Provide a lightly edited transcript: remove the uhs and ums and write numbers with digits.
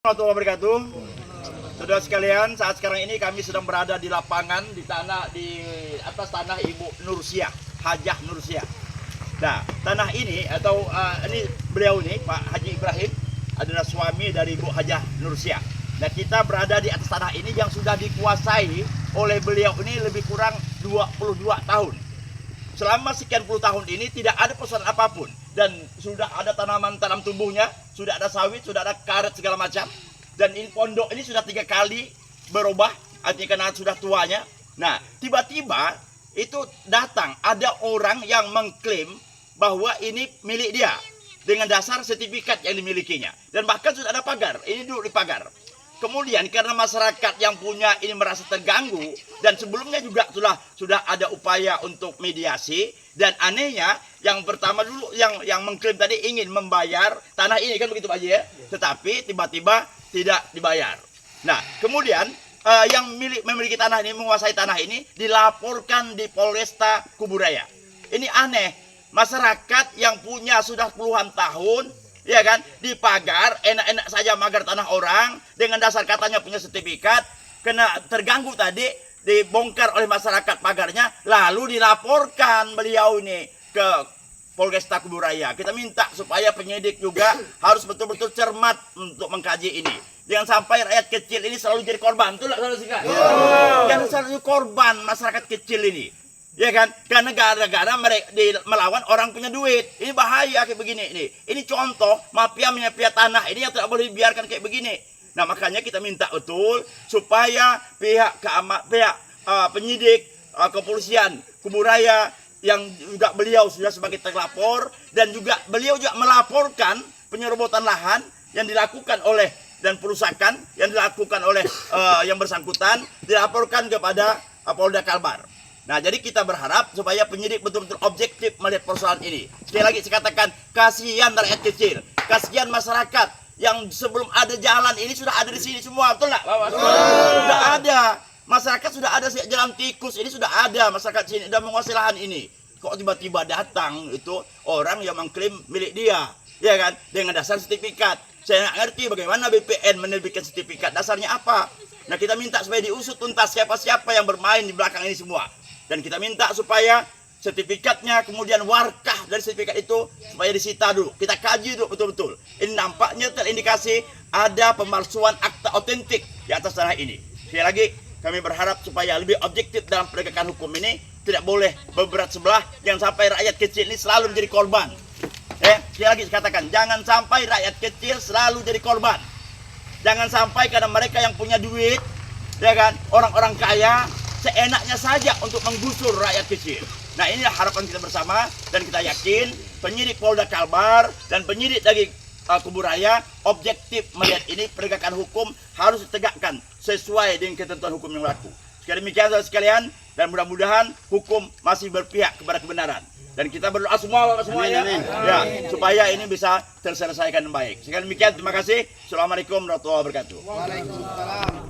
Warahmatullahi wabarakatuh. Saudara sekalian, saat sekarang ini kami sedang berada di lapangan di atas tanah Ibu Nursiah, Hajah Nursiah. Nah, tanah ini atau ini beliau ini Pak Haji Ibrahim adalah suami dari Ibu Hajah Nursiah. Nah, kita berada di atas tanah ini yang sudah dikuasai oleh beliau ini lebih kurang 22 tahun. Selama sekian puluh tahun ini tidak ada persoalan apapun, dan sudah ada tanaman tanam tumbuhnya, sudah ada sawit, sudah ada karet segala macam. Dan ini pondok ini sudah 3 kali berubah, artinya karena sudah tuanya. Nah, tiba-tiba itu datang ada orang yang mengklaim bahwa ini milik dia dengan dasar sertifikat yang dimilikinya, dan bahkan sudah ada pagar. Ini duduk di pagar. Kemudian karena masyarakat yang punya ini merasa terganggu, dan sebelumnya juga sudah ada upaya untuk mediasi, dan anehnya yang pertama dulu yang mengklaim tadi ingin membayar tanah ini, kan begitu Pak Haji ya, tetapi tiba-tiba tidak dibayar. Nah, kemudian yang memiliki tanah ini, menguasai tanah ini, dilaporkan di Polresta Kuburaya. Ini aneh, masyarakat yang punya sudah puluhan tahun, ya kan, dipagar, enak-enak saja magar tanah orang dengan dasar katanya punya sertifikat, kena terganggu tadi, dibongkar oleh masyarakat pagarnya, lalu dilaporkan beliau ini ke Polresta Kuburaya. Kita minta supaya penyidik juga harus betul-betul cermat untuk mengkaji ini. Jangan sampai rakyat kecil ini selalu jadi korban. Betul nggak, saudara? Jangan selalu korban masyarakat kecil ini. Ya kan, karena gara-gara mereka melawan orang punya duit. Ini bahaya kayak begini ini. Ini contoh mafia tanah ini yang tidak boleh dibiarkan kayak begini. Nah, makanya kita minta betul supaya pihak penyidik kepolisian Kuburaya yang juga beliau sudah sebagai terlapor, dan juga beliau juga melaporkan penyerobotan lahan yang dilakukan oleh dan perusakan yang dilakukan oleh yang bersangkutan, dilaporkan kepada Polda Kalbar. Nah, jadi kita berharap supaya penyidik betul-betul objektif melihat persoalan ini. Sekali lagi saya katakan, kasihan rakyat kecil, kasihan masyarakat yang sebelum ada jalan ini sudah ada di sini semua, betul nggak? Sudah ada, masyarakat sudah ada sejak jalan tikus ini sudah ada, masyarakat sini sudah menguasai lahan ini. Kok tiba-tiba datang itu orang yang mengklaim milik dia, ya kan? Dengan dasar sertifikat. Saya nggak ngerti bagaimana BPN menerbitkan sertifikat, dasarnya apa? Nah, kita minta supaya diusut tuntas siapa-siapa yang bermain di belakang ini semua. Dan kita minta supaya sertifikatnya, kemudian warkah dari sertifikat itu supaya disita dulu. Kita kaji dulu betul-betul. Ini nampaknya terindikasi ada pemalsuan akta otentik di atas tanah ini. Sekali lagi, kami berharap supaya lebih objektif dalam penegakan hukum ini. Tidak boleh berberat sebelah. Jangan sampai rakyat kecil ini selalu menjadi korban. Sekali lagi saya katakan, jangan sampai rakyat kecil selalu jadi korban. Jangan sampai karena mereka yang punya duit, ya kan, orang-orang kaya, seenaknya saja untuk menggusur rakyat kecil. Nah, inilah harapan kita bersama, dan kita yakin penyidik Polda Kalbar dan penyidik dari Kuburaya objektif melihat ini. Penegakan hukum harus ditegakkan sesuai dengan ketentuan hukum yang berlaku. Sekali demikian saudara sekalian, dan mudah-mudahan hukum masih berpihak kepada kebenaran. Dan kita berdoa semuanya ya, supaya ini bisa terselesaikan dengan baik. Sekali demikian, terima kasih. Assalamualaikum warahmatullahi wabarakatuh. Waalaikumsalam.